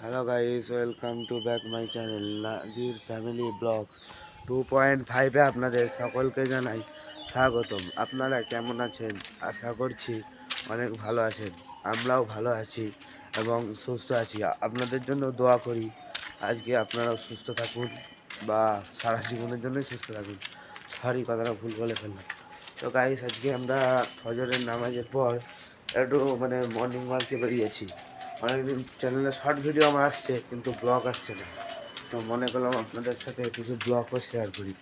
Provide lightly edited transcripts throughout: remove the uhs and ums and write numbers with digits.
Hello guys, welcome to back my channel Nazir family blogs 2.5-এ আপনাদের সকলকে জানাই স্বাগতম। আপনারা কেমন আছেন? আশা করছি অনেক ভালো আছেন। আমরাও ভালো আছি এবং সুস্থ আছি। আপনাদের জন্য দোয়া করি আজকে আপনারাও সুস্থ থাকুন বা সারা জীবনের জন্যই সুস্থ থাকুন। সরি, কথাটা ভুল বলে ফেললাম। তো গাইস, আজকে আমরা ফজরের নামাজের পর একটু মর্নিং ওয়ার্কে বেরিয়েছি। অনেকদিন চ্যানেলে শর্ট ভিডিও আমার আসছে কিন্তু ব্লগ আসছে না, তো মনে করলাম আপনাদের সাথে কিছু ব্লগও শেয়ার করি।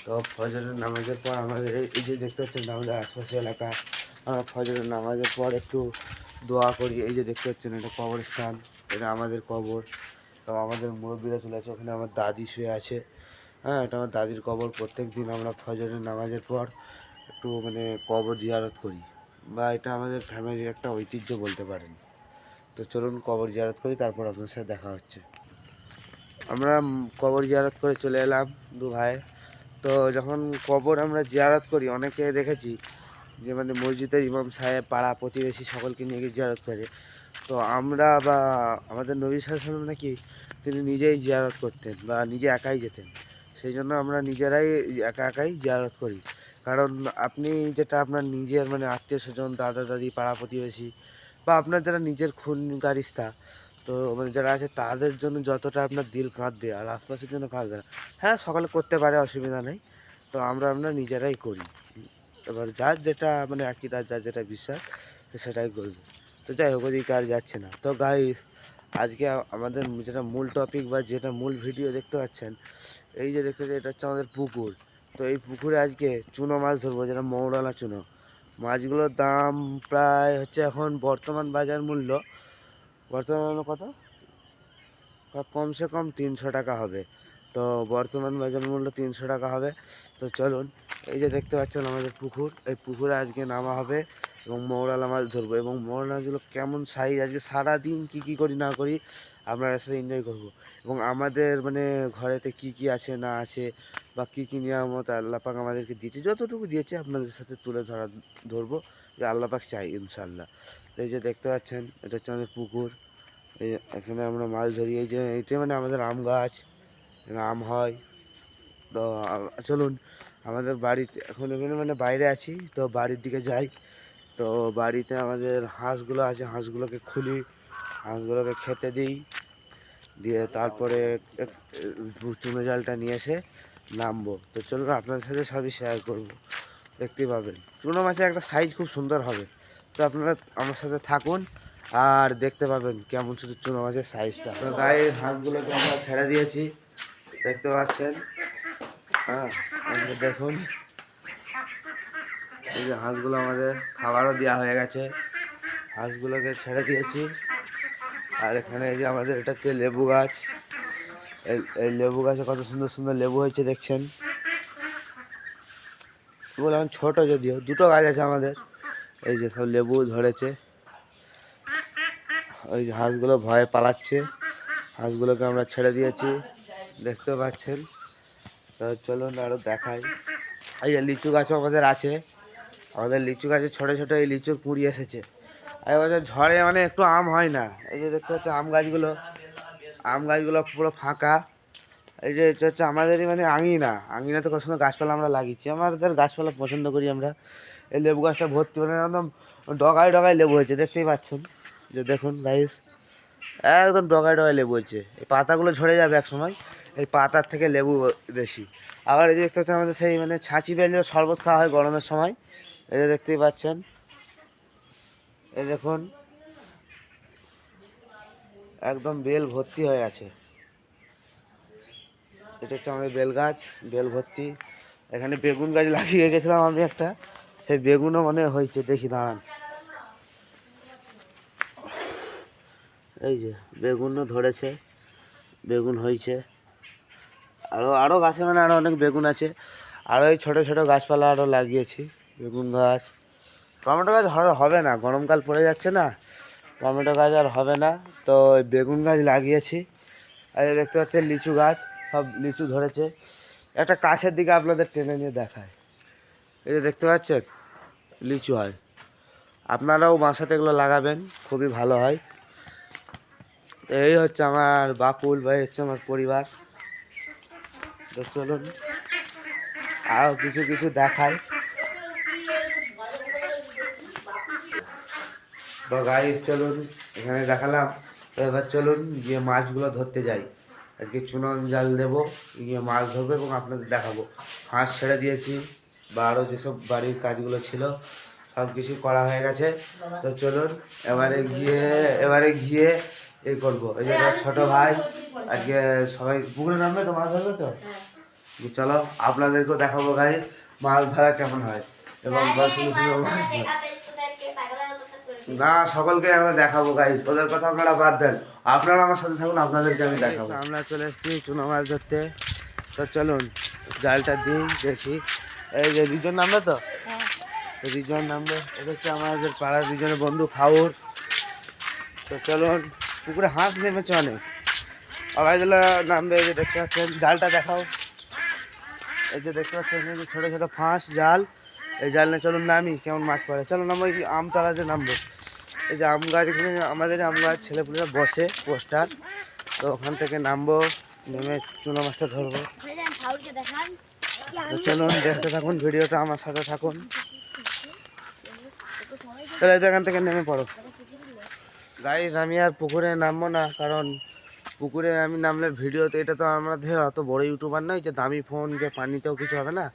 তো ফজরের নামাজের পর আমাদের এই যে দেখতে পাচ্ছেন আমাদের আশপাশে এলাকা, আমরা ফজরের নামাজের পর একটু দোয়া করি। এই যে দেখতে পাচ্ছেন এটা কবরস্থান, এটা আমাদের কবর। তো আমাদের মুরব্বীরা চলে আছে, ওখানে আমার দাদি শুয়ে আছে। হ্যাঁ, এটা আমার দাদির কবর। প্রত্যেক দিন আমরা ফজরের নামাজের পর একটু কবর জিয়ারত করি, বা এটা আমাদের ফ্যামিলির একটা ঐতিহ্য বলতে পারেন। তো চলুন কবর জিয়ারত করি, তারপর আপনার সাথে দেখা হচ্ছে। আমরা কবর জিয়ারত করে চলে এলাম দু ভাই। তো যখন কবর আমরা জিয়ারত করি, অনেকে দেখেছি যে মসজিদের ইমাম সাহেব পাড়া প্রতিবেশী সকলকে নিয়ে গিয়ে জিয়ারত করে। তো আমরা বা আমাদের নবী সাল্লাল্লাহু নাকি তিনি নিজেই জিয়ারত করতেন বা নিজে একাই যেতেন। সেই জন্য আমরা নিজেরাই একা একাই জিয়ারত করি। কারণ আপনি যেটা আপনার নিজের আত্মীয় স্বজন, দাদা দাদি, পাড়া প্রতিবেশী বা আপনার যারা নিজের খুন গারিস্তা, তো যারা আছে তাদের জন্য যতটা আপনার দিল কাঁদবে আর আশপাশের জন্য কাঁদবে না। হ্যাঁ, সকালে করতে পারে, অসুবিধা নেই। তো আমরা নিজেরাই করি। এবার যার যেটা আকীদা, যার যেটা বিশ্বাস, তো সেটাই করবে। তো যাই হোক, ওদিকে আর যাচ্ছে না। তো গাইস, আজকে আমাদের যেটা মূল টপিক বা যেটা মূল ভিডিও দেখতে পাচ্ছেন, এই যে দেখতে এটা হচ্ছে আমাদের পুকুর। তো এই পুকুরে আজকে চুনো মাছ ধরবো, যেটা মৌরালা চুনো। মাছগুলোর দাম প্রায় হচ্ছে এখন বর্তমান বাজার মূল্য বর্তমানে কত, কমসে কম 300 টাকা হবে। তো বর্তমান বাজার মূল্য 300 টাকা হবে। তো চলুন, এই যে দেখতে পাচ্ছেন আমাদের পুকুর, এই পুকুরে আজকে নামা হবে এবং মৌরালা মাছ ধরবো। এবং মৌরালা মাছগুলো কেমন সাইজ, আজকে সারাদিন কী করি না করি আপনার সাথে এনজয় করব। এবং আমাদের ঘরেতে কি আছে না আছে বা কী নিয়ামত আল্লাহ পাক আমাদেরকে দিয়েছে, যতটুকু দিয়েছে আপনাদের সাথে তুলে ধরবো, যে আল্লাহ পাক চাই ইনশাল্লাহ। তো এই যে দেখতে পাচ্ছেন এটা হচ্ছে আমাদের পুকুর। এখানে আমরা মাছ ধরি। এই যে এইটা আমাদের আম গাছ, এখানে আম হয়। তো চলুন, আমাদের বাড়িতে এখন এখানে বাইরে আছি, তো বাড়ির দিকে যাই। তো বাড়িতে আমাদের হাঁসগুলো আছে, হাঁসগুলোকে খুলি, হাঁসগুলোকে খেতে দিই, দিয়ে তারপরে চুনো জালটা নিয়ে এসে নামবো। তো চলুন, আপনাদের সাথে সবই শেয়ার করবো, দেখতেই পাবেন। চুনো মাছের একটা সাইজ খুব সুন্দর হবে। তো আপনারা আমার সাথে থাকুন আর দেখতে পাবেন কেমন শুধু চুনো মাছের সাইজটা। তো গায়ে হাঁসগুলোকে আমরা ছেড়ে দিয়েছি, দেখতে পাচ্ছেন। হ্যাঁ, দেখুন, এই যে হাঁসগুলো আমাদের খাবারও দেওয়া হয়ে গেছে, হাঁসগুলোকে ছেড়ে দিয়েছি। আর এখানে এই যে আমাদের এটা হচ্ছে লেবু গাছ। এই লেবু গাছে কত সুন্দর সুন্দর লেবু হয়েছে দেখছেন। এগুলো এখন ছোটো, যদিও দুটো গাছ আছে আমাদের। এই যে সব লেবু ধরেছে। ওই যে হাঁসগুলো ভয়ে পালাচ্ছে, হাঁসগুলোকে আমরা ছেড়ে দিয়েছি, দেখতে পাচ্ছেন। তো চলুন আরও দেখাই। এই যে লিচু গাছও আমাদের আছে, আমাদের লিচু গাছে ছোটো ছোটো এই লিচুর কুঁড়ি এসেছে। আর এবছর ঝড়ে একটু আম হয় না। এই যে দেখতে পাচ্ছি আম গাছগুলো পুরো ফাঁকা। এই যে এটা হচ্ছে আমাদেরই আঙিনাতে কত সুন্দর গাছপালা আমরা লাগিয়েছি। আমাদের গাছপালা পছন্দ করি আমরা। এই লেবু গাছটা ভর্তি একদম ডগায় ডগায় লেবু হয়েছে, দেখতেই পাচ্ছেন। যে দেখুন গাইস, একদম ডগায় ডগায় লেবু হয়েছে। এই পাতাগুলো ঝরে যাবে এক সময়, এই পাতার থেকে লেবু বেশি। আবার এই যে দেখতে পাচ্ছেন আমাদের সেই ছাঁচি বেলের শরবত খাওয়া হয় গরমের সময়। এই যে দেখতেই পাচ্ছেন, এই দেখুন একদম বেল ভর্তি হয়ে আছে। এটা হচ্ছে আমাদের বেল গাছ, বেল ভর্তি। এখানে বেগুন গাছ লাগিয়ে গেছিলাম আমি একটা, সেই বেগুনও হয়েছে, দেখি দাঁড়ান। এই যে বেগুনও ধরেছে, বেগুন হয়েছে। আরও গাছে আরও অনেক বেগুন আছে। আরও এই ছোটো ছোটো গাছপালা আরও লাগিয়েছি, বেগুন গাছ। টমেটো গাছ হবে না, গরমকাল পড়ে যাচ্ছে না, টমেটো গাছ আর হবে না। তো বেগুন গাছ লাগিয়েছি। আর দেখতে পাচ্ছেন লিচু গাছ, সব লিচু ধরেছে। একটা কাছের দিকে আপনাদের টেনে নিয়ে দেখায়। এই যে দেখতে পাচ্ছেন লিচু হয়। আপনারাও বাসাতে এগুলো লাগাবেন, খুবই ভালো হয়। তো এই হচ্ছে আমার বাকুল ভাই, হচ্ছে আমার পরিবার। তো চলুন আরও কিছু কিছু দেখাই। তো গাইস চলুন, এখানে দেখালাম। তো এবার চলুন গিয়ে মাছগুলো ধরতে যাই। আজকে চুনন জাল দেবো, গিয়ে মাছ ধরবো এবং আপনাদের দেখাবো। হাঁস ছেড়ে দিয়েছি বা আরও যেসব বাড়ির কাজগুলো ছিল সব কিছু করা হয়ে গেছে। তো চলুন এবারে গিয়ে এই করবো। এই যে ছোটো ভাই আজকে সবাই পুকুরে নামবে তো, মাছ ধরবে তো। চলো আপনাদেরকেও দেখাবো গাইস মাছ ধরা কেমন হয় এবং সুন্দর সুন্দর মাছ ধরে। না, সকলকে আমরা দেখাবো গাইস, ওদের কথা আপনারা বাদ দেন, আপনারা আমার সাথে থাকুন, আপনাদেরকে আমি দেখাবো। আমরা চলে এসেছি চুনো মাছ ধরতে। তো চলুন জালটা দিই, দেখি। এই যে দুজন নামবে তো, দুজন নামবে। এটা হচ্ছে আমাদের পাড়ার দুজনের বন্ধু ফাউর। তো চলুন, পুকুরে হাঁস নেমেছে অনেক, সবাইগুলো নামবে। এই যে দেখতে পাচ্ছেন, জালটা দেখাও। এই যে দেখতে পাচ্ছেন এই যে ছোটো ছোটো ফাঁস জাল, এই জাল নিয়ে চলুন নামি, কেমন মাছ পড়ে। চলুন আমরা ওই আমতলাতে নামবো। এই যে আম গাছ, এখানে আমাদের আম গাছ ছেলেপুলেরা বসে পোস্টার। তো ওখান থেকে নামবো, নেমে চুনো মাছটা ধরবো। তো চলুন দেখতে থাকুন ভিডিওটা, আমার সাথে থাকুন। তাহলে এখান থেকে নেমে পড়ো গাইস। আমি আর পুকুরে নামবো না, কারণ পুকুরে আমি নামলে ভিডিওতে, এটা তো আমাদের অত বড় ইউটিউবার নয় যে দামি ফোন, যে পানিতেও কিছু হবে না।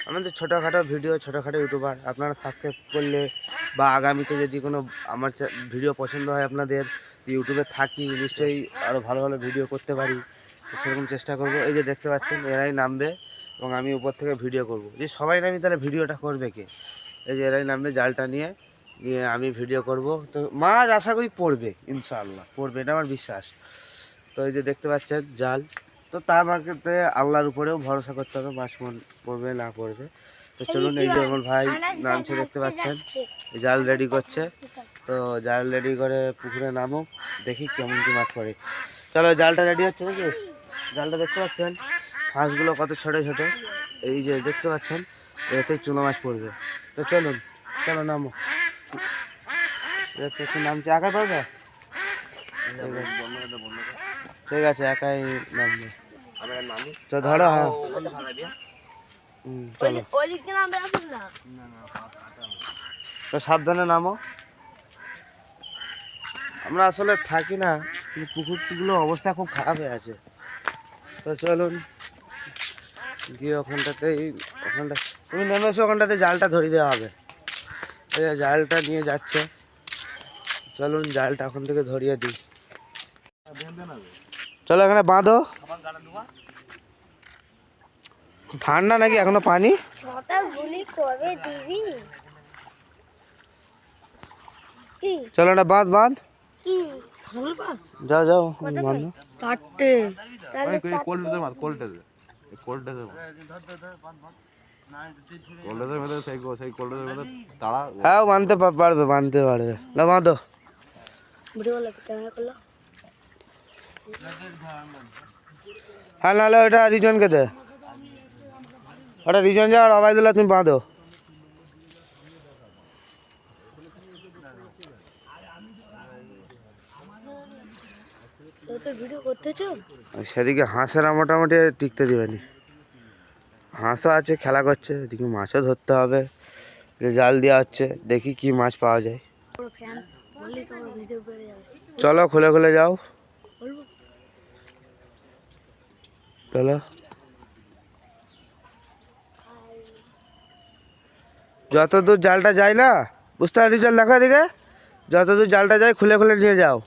আমাদের ছোটোখাটো ভিডিও, ছোটোখাটো ইউটিউবার। আপনারা সাবস্ক্রাইব করলে বা আগামীতে যদি কোনো আমার ভিডিও পছন্দ হয় আপনাদের, ইউটিউবে থাকি, নিশ্চয়ই আরও ভালো ভালো ভিডিও করতে পারি, সেরকম চেষ্টা করব। এই যে দেখতে পাচ্ছেন এরাই নামবে এবং আমি উপর থেকে ভিডিও করব। যদি সবাই নামি তাহলে ভিডিওটা করবে কে? এই যে এরাই নামবে জালটা নিয়ে, আমি ভিডিও করব। তো মাছ আশা করি পড়বে, ইনশাআল্লাহ পড়বে, এটা আমার বিশ্বাস। তো এই যে দেখতে পাচ্ছেন জাল, তো তার মার্কেটে আল্লাহর উপরেও ভরসা করতে হবে, মাছ পড়বে না পড়বে। তো চলুন, এই যে আমার ভাই নামছে, দেখতে পাচ্ছেন জাল রেডি করছে। তো জাল রেডি করে পুকুরে নামো, দেখি কেমন কি মাছ পড়ে। চলো, জালটা রেডি হচ্ছে নাকি? জালটা দেখতে পাচ্ছেন মাছগুলো কত ছোটো ছোটো, এই যে দেখতে পাচ্ছেন, এতে চুনো মাছ পড়বে। তো চলুন, চলো নামো। দেখতে একটু নামছে, একাই পারবে? ঠিক আছে, একাই নামবে। তো ধরো, হ্যাঁ চলো, তো সাবধানে নামো। আমরা আসলে থাকি না, কিন্তু পুকুরগুলো অবস্থা খুব খারাপ হয়ে আছে। তো চলুন গিয়ে ওখানটা তুমি নেমে এসে ওখানটাতে জালটা ধরিয়ে দেওয়া হবে। এই জালটা নিয়ে যাচ্ছে, চলুন জালটা ওখান থেকে ধরিয়ে দিই। চলো এখানে বাঁধো। ঠান্ডা নাকি এখনো পানি? চলো না, বাঁধ বাঁধ, যাও যাও বাঁধো। হ্যাঁ বাঁধতে পারবে, বাঁধতে পারবে না, বাঁধো। হ্যাঁ, নাহলে ওটা রিজনকে দে, ওটা রিজন যাও, আর আবাইদুল্লাহ তুমি বাঁধো। সেদিকে হাঁসেরা মোটামুটি টিকতে দিবেনি, হাঁসও আছে, খেলা করছে, এদিকে মাছও ধরতে হবে। জাল দেওয়া হচ্ছে, দেখি কি মাছ পাওয়া যায়। চলো খুলে খুলে যাও, চলো। যতদূর জালটা যায় না, বুঝতে পারি, জল দেখো এদিকে, যতদূর জালটা যায় খুলে খুলে নিয়ে যাও।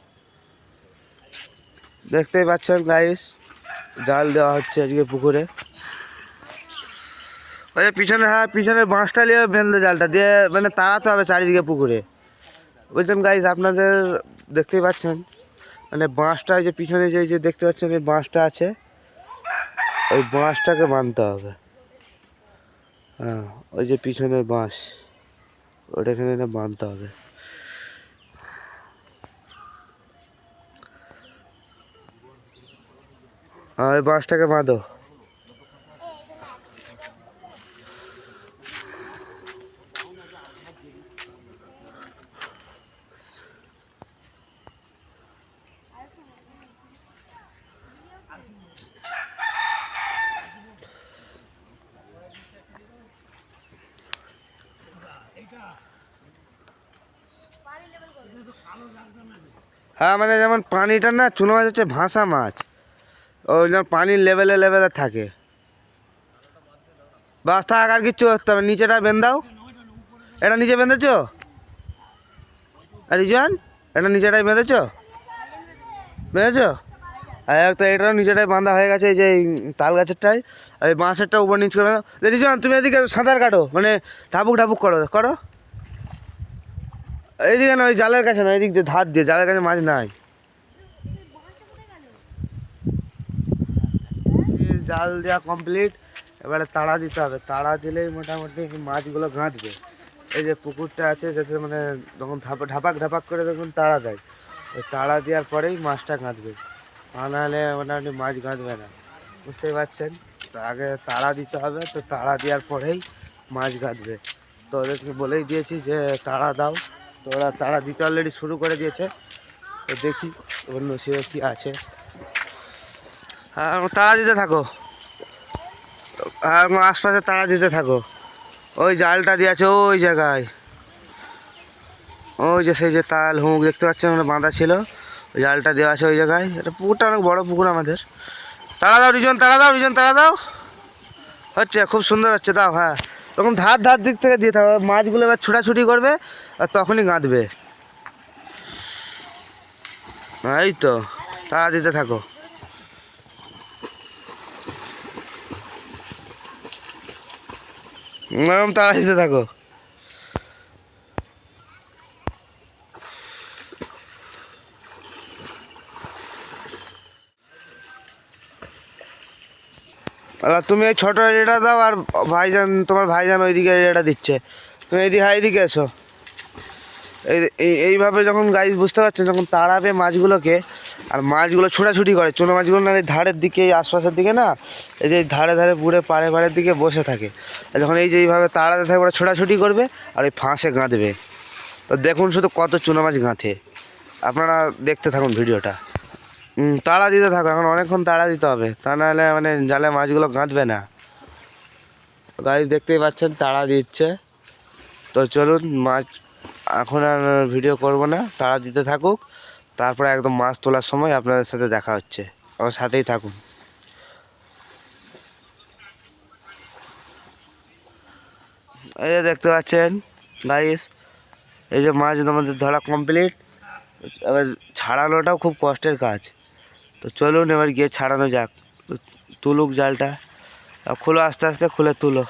দেখতেই পাচ্ছেন গাইস, জাল দেওয়া হচ্ছে আজকে পুকুরে। ওই যে পিছনে, হ্যাঁ পিছনের বাঁশটা নিয়ে বেঁধে জালটা দিয়ে, মানে তাড়াতে হবে চারিদিকে পুকুরে, বুঝলেন গাইস। আপনাদের দেখতেই পাচ্ছেন, মানে বাঁশটা, ওই যে পিছনে যে দেখতে পাচ্ছেন এই বাঁশটা আছে, ওই বাঁশটাকে বাঁধতে হবে। হ্যাঁ, ওই যে পিছনের বাঁশ, ওটা এখানে বাঁধতে হবে। হ্যাঁ, ওই বাঁশটাকে বাঁধো। হ্যাঁ মানে যেমন পানিটা না চুনো মাছ হচ্ছে ভাসা মাছ, ওই যেমন পানির লেভেলে লেভেলে থাকে। বাস থাক, আর কিচ্ছু করতে হবে, নিচেটা বেঁধে দাও। এটা নিচে বেঁধেছ? আর রিজন এটা নিচেটাই বেঁধেছ? বেঁধেছ? আর তো এটাও নিচেটাই বাঁধা হয়ে গেছে, এই যে তাল গাছেরটাই। আর এই বাঁশেরটা উপর নিচ করে রিজন তুমি এদিকে সাঁতার কাটো, মানে ঢাপুক ঢাপুক করো করো। এইদিকে না, ওই জালের কাছে না, এইদিক দিয়ে ধার দিয়ে, জালের কাছে মাছ নাই। জাল দেওয়া কমপ্লিট, এবারে তাড়া দিতে হবে। তাড়া দিলেই মোটামুটি মাছগুলো গাঁথবে। এই যে পুকুরটা আছে, যাতে মানে যখন ঢাপাক ঢাপাক করে যখন তাড়া দেয়, ওই তাড়া দেওয়ার পরেই মাছটা গাঁথবে, তা নাহলে মোটামুটি মাছ গাঁথবে না। বুঝতেই পারছেন? তো আগে তাড়া দিতে হবে, তো তাড়া দেওয়ার পরেই মাছ গাঁথবে। তো ওদেরকে বলেই দিয়েছি যে তাড়া দাও, তো ওরা তাড়া দিতে অলরেডি শুরু করে দিয়েছে। তো দেখি ওর নসিবে কী আছে। হ্যাঁ তাড়া দিতে থাকো, আর আশপাশে তাড়া দিতে থাকো। ওই জালটা দিয়ে আছে ওই জায়গায়, ওই যে সেই যে তাল হুঁক দেখতে পাচ্ছেন ওখানে বাঁধা ছিল, ওই জালটা দেওয়া আছে ওই জায়গায়। এটা পুকুরটা অনেক বড় পুকুর আমাদের। তাড়া দাও রিজন, তাড়া দাও রিজন, তাড়া দাও। হচ্ছে, খুব সুন্দর হচ্ছে, দাও। হ্যাঁ তখন ধার ধার দিক থেকে দিয়ে থাকো, মাছগুলো এবার ছুটাছুটি করবে আর তখনই গাঁথবে। এই তো তাড়া দিতে থাকো। তাড়া দিতে থাকো। তুমি এই ছোটো এরিয়াটা দাও, আর ভাইজান, তোমার ভাইজান ওইদিকে এরিয়াটা দিচ্ছে, তুমি এইদিকে এসো। এইভাবে যখন গাইজ বুঝতে পারছেন, যখন তাড়াবে মাছগুলোকে, আর মাছগুলো ছোটাছুটি করে, চুনো মাছগুলো না এই ধারের দিকে, এই আশপাশের দিকে না, এই যে ধারে ধারে পুরে পাড়ে পাড়ের দিকে বসে থাকে, আর যখন এই যে এইভাবে তাড়াতে থাকে ওরা ছোটাছুটি করবে আর ওই ফাঁসে গাঁথবে। তো দেখুন শুধু কত চুনো মাছ গাঁথে, আপনারা দেখতে থাকুন ভিডিওটা। তাড়া দিতে থাকো, এখন অনেকক্ষণ তাড়া দিতে হবে, তা নাহলে মানে জালে মাছগুলো গাঁথবে না। গাইজ দেখতেই পাচ্ছেন তাড়া দিচ্ছে। তো চলুন, মাছ এখন আর ভিডিও করব না, তাড়া দিতে থাকুক, তারপরে একদম মাছ তোলার সময় আপনাদের সাথে দেখা হচ্ছে, আমার সাথেই থাকুন। এই যে দেখতে পাচ্ছেন গাইস, এই যে মাছ আমাদের ধরা কমপ্লিট। এবার ছাড়ানোটাও খুব কষ্টের কাজ। তো চলুন এবার গিয়ে ছাড়ানো যাক। তুলুক জালটা, খুলো আস্তে আস্তে, খুলে তুলো।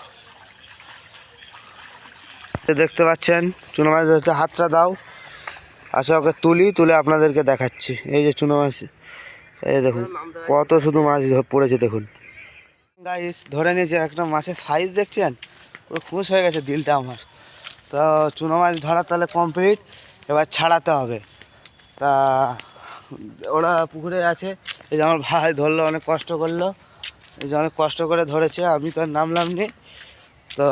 দেখতে পাচ্ছেন চুনো মাছ ধরতে, হাতটা দাও। আচ্ছা ওকে তুলে আপনাদেরকে দেখাচ্ছি। এই যে চুনো মাছ, এই দেখুন কত শুধু মাছ পড়েছে দেখুন গাইস। ধরে নিয়েছে একটা মাছের সাইজ দেখছেন, পুরো খুশ হয়ে গেছে দিলটা আমার। তো চুনো মাছ ধরা তাহলে কমপ্লিট, এবার ছাড়াতে হবে। তা ওরা পুকুরে আছে, এই যে আমার ভাই ধরলো, অনেক কষ্ট করলো, এই যে অনেক কষ্ট করে ধরেছে, আমি তো আর নামলাম নি। তো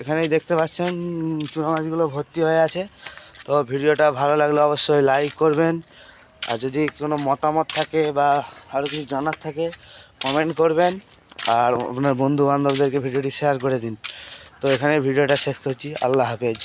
এখানেই দেখতে পাচ্ছেন চুনো মাছগুলো ভর্তি হয়ে আছে। তো ভিডিওটা ভালো লাগলে অবশ্যই লাইক করবেন, আর যদি কোনো মতামত থাকে বা আরও কিছু জানার থাকে কমেন্ট করবেন, আর আপনার বন্ধু বান্ধবদেরকে ভিডিওটি শেয়ার করে দিন। তো এখানে ভিডিওটা শেষ করছি, আল্লাহ হাফেজ।